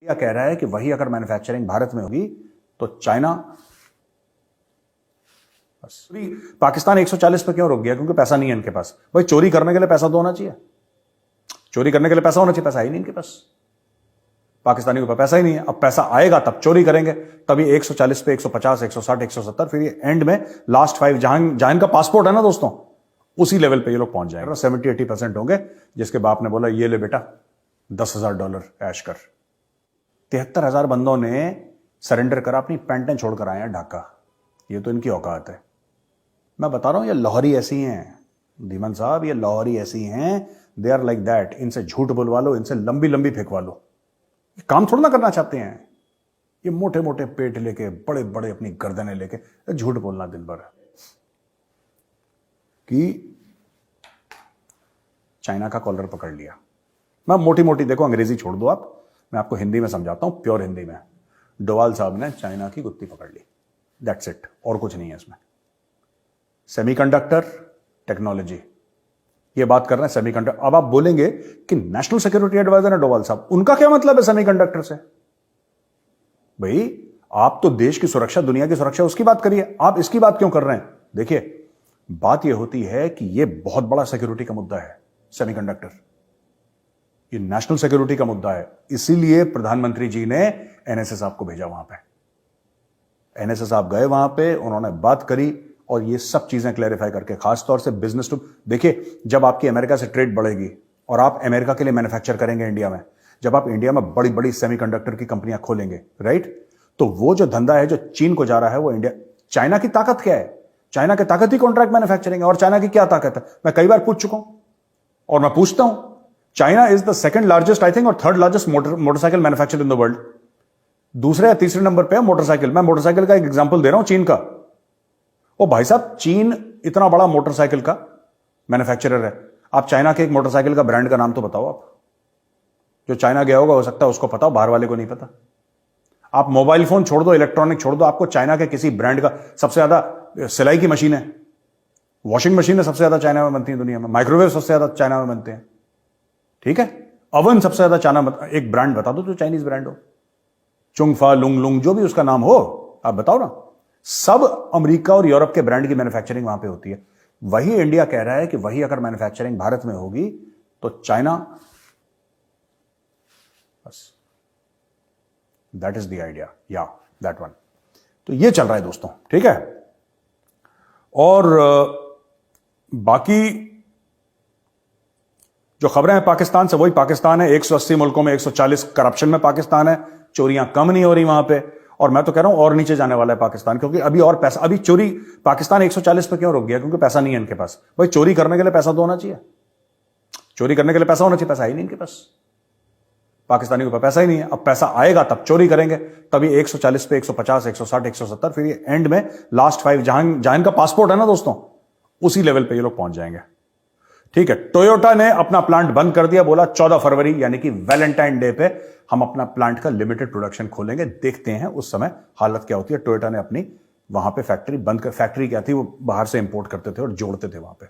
India कह रहा है कि वही अगर मैन्युफैक्चरिंग भारत में होगी तो चाइना पाकिस्तान 140 पे क्यों रुक गया? क्योंकि पैसा नहीं है इनके पास। भाई चोरी करने के लिए पैसा तो होना चाहिए, चोरी करने के लिए पैसा होना चाहिए, पैसा ही नहीं इनके पास। पाकिस्तानी के पास पैसा ही नहीं है। अब पैसा आएगा तब चोरी करेंगे, तभी 140 पे 150 160 170, फिर ये एंड में लास्ट 5 जहां इनका पासपोर्ट है ना दोस्तों, उसी लेवल पे ये लोग पहुंच जाएंगे। 70-80% होंगे जिसके बाप ने बोला ये ले बेटा $10,000 ऐश कर। 73,000 बंदों ने सरेंडर करा, अपनी पैंटें छोड़कर आए हैं ढाका। ये तो इनकी औकात है। मैं बता रहा हूं ये लाहौरी ऐसी हैं धीमन साहब, ये लाहौरी ऐसी हैं, दे आर लाइक दैट। इनसे झूठ बुलवा लो, इनसे लंबी लंबी फेंकवा लो, ये काम थोड़ा ना करना चाहते हैं। ये मोटे मोटे पेट लेके, बड़े बड़े अपनी गर्दनें लेके झूठ बोलना दिन भर कि चाइना का कॉलर पकड़ लिया। मैं मोटी मोटी, देखो अंग्रेजी छोड़ दो आप, मैं आपको हिंदी में समझाता हूं, प्योर हिंदी में। डोवाल साहब ने चाइना की गुत्ती पकड़ ली, दैट्स इट, और कुछ नहीं है इसमें। सेमीकंडक्टर टेक्नोलॉजी, ये बात कर रहे हैं सेमीकंडक्टर। अब आप बोलेंगे कि नेशनल सिक्योरिटी एडवाइजर है डोवाल साहब, उनका क्या मतलब है सेमीकंडक्टर से? भाई आप तो देश की सुरक्षा, दुनिया की सुरक्षा, उसकी बात करिए, आप इसकी बात क्यों कर रहे हैं? देखिए बात यह होती है कि यह बहुत बड़ा सिक्योरिटी का मुद्दा है सेमीकंडक्टर, ये नेशनल सिक्योरिटी का मुद्दा है। इसीलिए प्रधानमंत्री जी ने एनएसए साहब को भेजा वहां पे। एनएसए साहब गए वहां पे, उन्होंने बात करी और ये सब चीजें क्लैरिफाई करके, खासतौर से बिजनेस टू, देखिए जब आपकी अमेरिका से ट्रेड बढ़ेगी और आप अमेरिका के लिए मैन्युफैक्चर करेंगे इंडिया में, जब आप इंडिया में बड़ी बड़ी सेमीकंडक्टर की कंपनियां खोलेंगे, राइट, तो वो जो धंधा है जो चीन को जा रहा है वो इंडिया। चाइना की ताकत क्या है? चाइना की ताकत ही कॉन्ट्रैक्ट मैन्युफैक्चरिंग है। और चाइना की क्या ताकत है? मैं कई बार पूछ चुका हूं और मैं पूछता हूं। China is the second largest, I think, और third largest motorcycle manufacture in the world. दूसरे या तीसरे नंबर पे है मोटरसाइकिल। मैं मोटरसाइकिल का एक एग्जांपल दे रहा हूं, चीन का। ओ भाई साहब, चीन इतना बड़ा मोटरसाइकिल का मैन्युफैक्चरर है, आप चाइना के एक मोटरसाइकिल का ब्रांड का नाम तो बताओ। आप जो चाइना गया होगा हो सकता है उसको पता हो, बाहर वाले को नहीं पता। आप मोबाइल फोन छोड़ दो, इलेक्ट्रॉनिक छोड़ दो, आपको चाइना के किसी ब्रांड का, सबसे ज्यादा सिलाई की मशीन है, वॉशिंग मशीन सबसे ज्यादा चाइना में बनती है दुनिया में, माइक्रोवेव सबसे ज्यादा चाइना में बनते हैं, ठीक है, अवन सबसे ज्यादा चाइना। एक ब्रांड बता दो जो चाइनीज ब्रांड हो, चुंगफा, लुंग, जो भी उसका नाम हो, आप बताओ ना। सब अमेरिका और यूरोप के ब्रांड की मैन्युफैक्चरिंग वहां पे होती है। वही इंडिया कह रहा है कि वही अगर मैन्युफैक्चरिंग भारत में होगी तो चाइना, बस दैट इज द आइडिया, या दैट वन। तो ये चल रहा है दोस्तों, ठीक है। और बाकी जो खबरें हैं पाकिस्तान से, वही पाकिस्तान है। 180 मुल्कों में 140 करप्शन में पाकिस्तान है, चोरियां कम नहीं हो रही वहां पे। और मैं तो कह रहा हूं और नीचे जाने वाला है पाकिस्तान, क्योंकि अभी और पैसा, अभी चोरी, पाकिस्तान 140 पे क्यों रुक गया? क्योंकि पैसा नहीं है इनके पास। भाई चोरी करने के लिए पैसा तो होना चाहिए, चोरी करने के लिए पैसा होना चाहिए, पैसा ही नहीं इनके पास। पाकिस्तानी के पास पैसा ही नहीं है। अब पैसा आएगा तब चोरी करेंगे, तभी 140 पे 150 160 170, फिर ये एंड में लास्ट 5 जहां इनका पासपोर्ट है ना दोस्तों, उसी लेवल पे ये लोग पहुंच जाएंगे, ठीक है। टोयोटा ने अपना प्लांट बंद कर दिया, बोला 14 फरवरी यानी कि वैलेंटाइन डे पे हम अपना प्लांट का लिमिटेड प्रोडक्शन खोलेंगे, देखते हैं उस समय हालत क्या होती है। टोयोटा ने अपनी वहां पे फैक्ट्री बंद कर, फैक्ट्री क्या थी, वो बाहर से इंपोर्ट करते थे और जोड़ते थे वहां पे,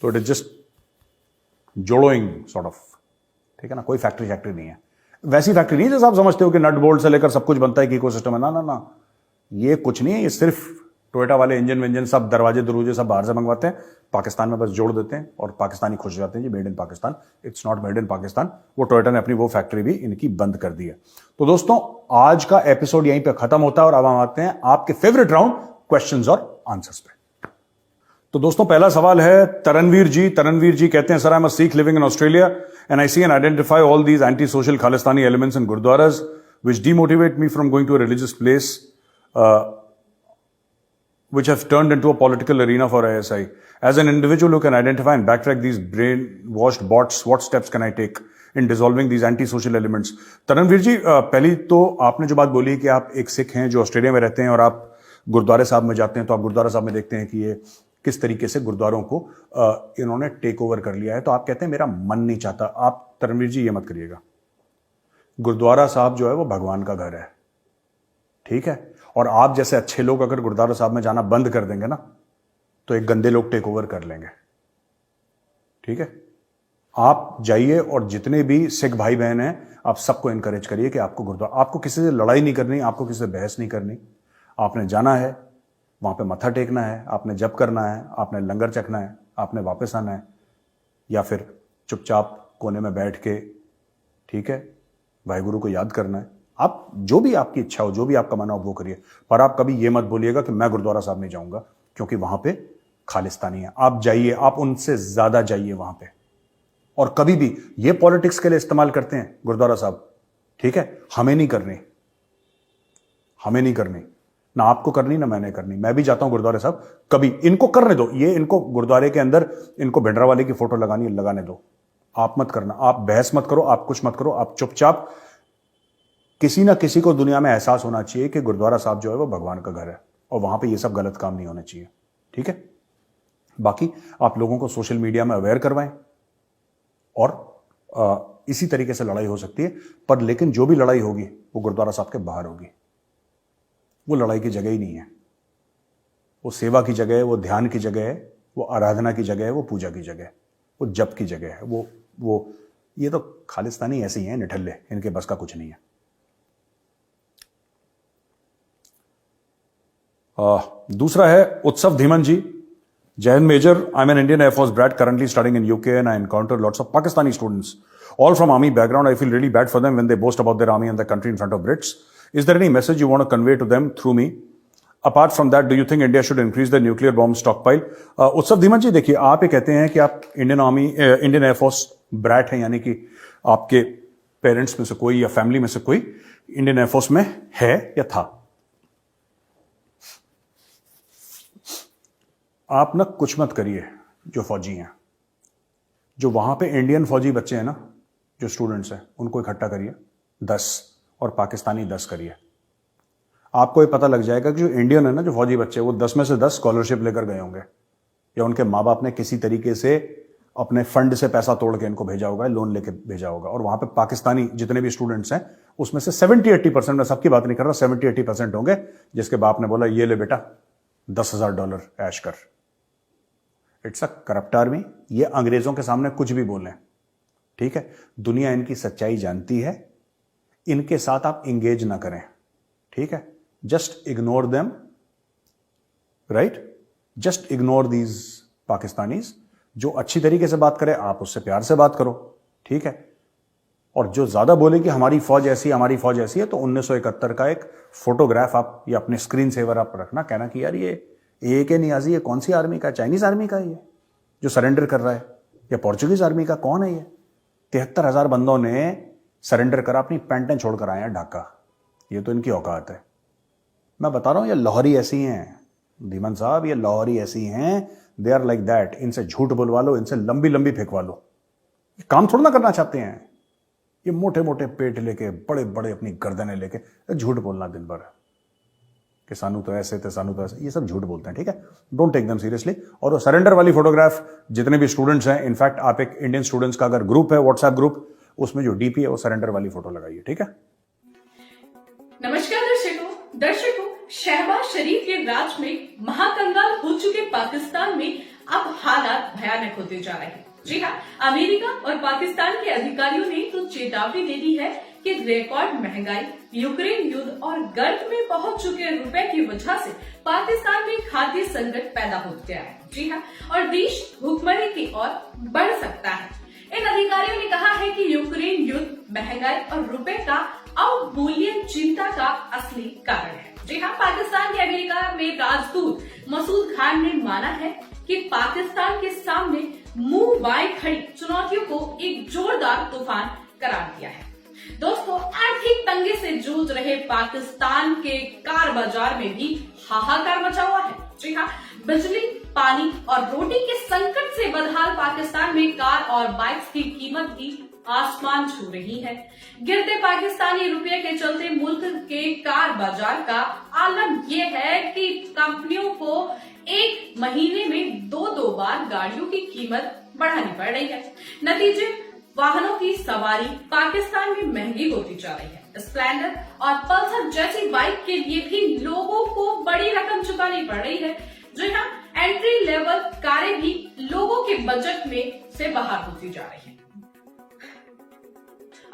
तो इट इज जस्ट जोड़ोइंग सॉर्ट ऑफ, ठीक है ना। कोई फैक्ट्री नहीं है, वैसी फैक्ट्री नहीं जैसे आप समझते हो कि नट बोल्ट से लेकर सब कुछ बनता है कि इकोसिस्टम है। ना ना ना, ये कुछ नहीं है। ये सिर्फ टोयोटा वाले इंजन सब दरवाजे दरूजे सब बाहर से मंगवाते हैं, पाकिस्तान में बस जोड़ देते हैं और पाकिस्तानी खुश जाते हैं जी, made in Pakistan. It's not made in Pakistan. वो टोयोटा ने अपनी वो फैक्ट्री भी इनकी बंद कर दी है। तो दोस्तों आज का एपिसोड यहीं पे खत्म होता है और अब हम आते हैं आपके फेवरेट राउंड, क्वेश्चंस और आंसर्स पे। तो दोस्तों पहला सवाल है तरणवीर जी। तरणवीर जी कहते हैं, sir I am a Sikh living in Australia and I see and identify all these anti social Khalistani elements in gurudwaras which demotivate me from going to a religious place which have turned into a political arena for ASI. As an individual who can identify and backtrack these brainwashed bots, what steps can I take in dissolving these anti-social elements? तरणवीर जी, पहली तो आपने जो बात बोली कि आप एक सिख हैं जो ऑस्ट्रेलिया में रहते हैं और आप गुरुद्वारे साहब में जाते हैं, तो आप गुरुद्वारा साहब में देखते हैं कि ये किस तरीके से गुरुद्वारों को इन्होंने टेक ओवर कर लिया है। तो आप कहते हैं मेरा मन नहीं चाहता। आप तरणवीर जी ये मत करिएगा, गुरुद्वारा साहब जो है वो भगवान का घर है, ठीक है। और आप जैसे अच्छे लोग अगर गुरुद्वारा साहब में जाना बंद कर देंगे ना, तो एक गंदे लोग टेक ओवर कर लेंगे, ठीक है। आप जाइए और जितने भी सिख भाई बहन हैं आप सबको इनकरेज करिए कि आपको गुरुद्वारा, आपको किसी से लड़ाई नहीं करनी, आपको किसी से बहस नहीं करनी, आपने जाना है वहां पे मत्था टेकना है, आपने जप करना है, आपने लंगर चखना है, आपने वापस आना है, या फिर चुपचाप कोने में बैठ के, ठीक है, भाई गुरु को याद करना है। आप जो भी आपकी इच्छा हो, जो भी आपका मन हो वो करिए, पर आप कभी ये मत बोलिएगा कि मैं गुरुद्वारा साहब नहीं जाऊंगा, क्योंकि वहां पे खालिस्तानी है। आप जाइए, आप उनसे ज्यादा जाइए वहां पे। और कभी भी ये पॉलिटिक्स के लिए इस्तेमाल करते हैं गुरुद्वारा साहब, ठीक है, हमें नहीं करनी, हमें नहीं करनी, ना आपको करनी ना मैंने करनी। मैं भी जाता हूं गुरुद्वारे साहब, कभी इनको करने दो, ये इनको गुरुद्वारे के अंदर इनको भिंडरावाले की फोटो लगानी है लगाने दो, आप मत करना, आप बहस मत करो, आप कुछ मत करो, आप चुपचाप। किसी ना किसी को दुनिया में एहसास होना चाहिए कि गुरुद्वारा साहब जो है वो भगवान का घर है, और वहां पे ये सब गलत काम नहीं होने चाहिए, ठीक है। बाकी आप लोगों को सोशल मीडिया में अवेयर करवाएं, और इसी तरीके से लड़ाई हो सकती है, पर लेकिन जो भी लड़ाई होगी वो गुरुद्वारा साहब के बाहर होगी। वो लड़ाई की जगह ही नहीं है, वो सेवा की जगह है, वो ध्यान की जगह है, वो आराधना की जगह है, वो पूजा की जगह है, वो जप की जगह है। वो ये तो खालिस्तानी ऐसे ही हैं निठल्ले, इनके बस का कुछ नहीं है। दूसरा है उत्सव धीमन जी, जय हिंद major, I am an Indian air force brat currently studying in UK and I encounter lots of Pakistani students, all from army background. I feel really bad for them when they boast about their army and their country in front of Brits. Is there any message you want to convey to them through me? Apart from that, do you think India should increase their nuclear bomb stockpile? उत्सव धीमन जी, देखिए, आप ये कहते हैं कि आप Indian air force brat हैं, यानी कि आपके पेरेंट्स में से कोई या फैमिली में से कोई इंडियन एयरफोर्स में है या था। आप ना कुछ मत करिए, जो फौजी हैं, जो वहां पे इंडियन फौजी बच्चे हैं ना, जो स्टूडेंट्स हैं, उनको इकट्ठा करिए 10, और पाकिस्तानी 10 करिए। आपको ये पता लग जाएगा कि जो इंडियन है ना, जो फौजी बच्चे, वो 10 में से 10 स्कॉलरशिप लेकर गए होंगे, या उनके माँ बाप ने किसी तरीके से अपने फंड से पैसा तोड़ के इनको भेजा होगा, लोन लेके भेजा होगा। और वहां पे पाकिस्तानी जितने भी स्टूडेंट्स हैं, उसमें से 70-80%, मैं सबकी बात नहीं कर रहा, 70-80% होंगे जिसके बाप ने बोला ये ले बेटा $10,000 ऐश कर। It's a corrupt army. ये अंग्रेजों के सामने कुछ भी बोलें, ठीक है। दुनिया इनकी सच्चाई जानती है, इनके साथ आप इंगेज ना करें, ठीक है। Just ignore them, right, just ignore these Pakistanis. जो अच्छी तरीके से बात करे आप उससे प्यार से बात करो, ठीक है। और जो ज्यादा बोले कि हमारी फौज ऐसी है, हमारी फौज ऐसी है, तो 1971 का एक फोटोग्राफ आप या अपने स्क्रीन सेवर आप रखना, कहना कि यार ये AK नियाजी, ये कौन सी आर्मी का, चाइनीज आर्मी का ये जो सरेंडर कर रहा है, या पोर्चुगीज आर्मी का, कौन है ये? 73,000 बंदों ने सरेंडर करा, अपनी पैंटें छोड़कर आए हैं ढाका। ये तो इनकी औकात है। मैं बता रहा हूं, ये लाहौरी ऐसी हैं धीमन साहब, ये लाहौरी ऐसी हैं, दे आर लाइक दैट। इनसे झूठ बुलवा लो, इनसे लंबी लंबी फेंकवा लो, ये काम थोड़ा ना करना चाहते हैं। ये मोटे मोटे पेट लेके, बड़े बड़े अपनी गर्दनें लेके झूठ बोलना दिन भर कि सानू तो ऐसे थे, सानू तो ऐसे, ये सब झूठ बोलते हैं, ठीक है। Don't take them seriously. और वो सरेंडर वाली फोटोग्राफ जितने भी स्टूडेंट्स हैं, इनफैक्ट आप एक इंडियन स्टूडेंट्स का अगर ग्रुप है, व्हाट्सएप ग्रुप, उसमें जो DP है वो सरेंडर वाली फोटो लगाइए, ठीक है। नमस्कार दर्शकों, शहबाज शरीफ के राज में महाकंगाल हो चुके पाकिस्तान में अब हालात भयानक होते जा रहे हैं। जी हाँ, अमेरिका और पाकिस्तान के अधिकारियों ने तो चेतावनी दे दी है कि रिकॉर्ड महंगाई, यूक्रेन युद्ध और गर्त में पहुंच चुके रुपए की वजह से पाकिस्तान में खाद्य संकट पैदा हो गया है। जी हाँ, और देश भूखमरी की ओर बढ़ सकता है। इन अधिकारियों ने कहा है कि यूक्रेन युद्ध, महंगाई और रुपए का अवमूल्यन चिंता का असली कारण है। जी हाँ, पाकिस्तान के अमेरिका में राजदूत मसूद खान ने माना है कि पाकिस्तान के सामने मुंह बाएं खड़ी चुनौतियों को एक जोरदार तूफान करार दिया है। दोस्तों, आर्थिक तंगी से जूझ रहे पाकिस्तान के कार बाजार में भी हाहाकार मचा हुआ है। जी हाँ, बिजली, पानी और रोटी के संकट से बदहाल पाकिस्तान में कार और बाइक्स की कीमत भी आसमान छू रही है। गिरते पाकिस्तानी रुपये के चलते मुल्क के कार बाजार का आलम यह है कि कंपनियों को एक महीने में 2 बार गाड़ियों की कीमत बढ़ानी पड़ रही है। नतीजे, वाहनों की सवारी पाकिस्तान में महंगी होती जा रही है। स्प्लेंडर और पल्सर जैसी बाइक के लिए भी लोगों को बड़ी रकम चुकानी पड़ रही है। जी हाँ, एंट्री लेवल कारें भी लोगों के बजट में से बाहर होती जा रही है।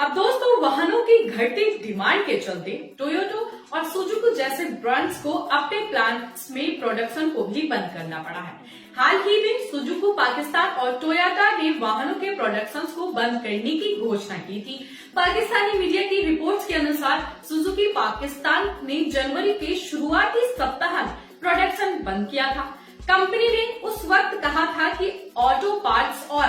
अब दोस्तों, वाहनों की घटती डिमांड के चलते टोयोटा और सुजुकी जैसे ब्रांड्स को अपने प्लांट्स में प्रोडक्शन को भी बंद करना पड़ा है। हाल ही में सुजुकी पाकिस्तान और टोयोटा ने वाहनों के प्रोडक्शन को बंद करने की घोषणा की थी। पाकिस्तानी मीडिया की रिपोर्ट्स के अनुसार सुजुकी पाकिस्तान ने जनवरी के शुरुआती सप्ताह में प्रोडक्शन बंद किया था। कंपनी ने उस वक्त कहा था कि ऑटो पार्ट्स और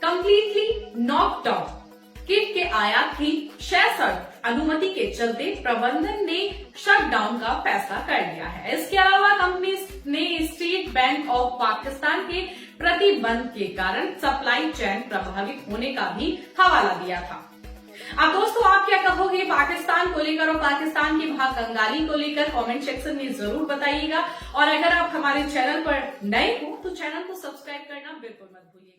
कंप्लीटली नॉक्ड आउट किट के आयात की 66 अनुमति के चलते प्रबंधन ने शटडाउन का फैसला कर लिया है। इसके अलावा कंपनी ने स्टेट बैंक ऑफ पाकिस्तान के प्रतिबंध के कारण सप्लाई चेन प्रभावित होने का भी हवाला दिया था। अब दोस्तों, आप क्या कहोगे पाकिस्तान को लेकर और पाकिस्तान की महाकंगाली को लेकर? कमेंट सेक्शन में जरूर बताइएगा। और अगर आप हमारे चैनल पर नए हो तो चैनल को सब्सक्राइब करना बिल्कुल मत भूलिएगा।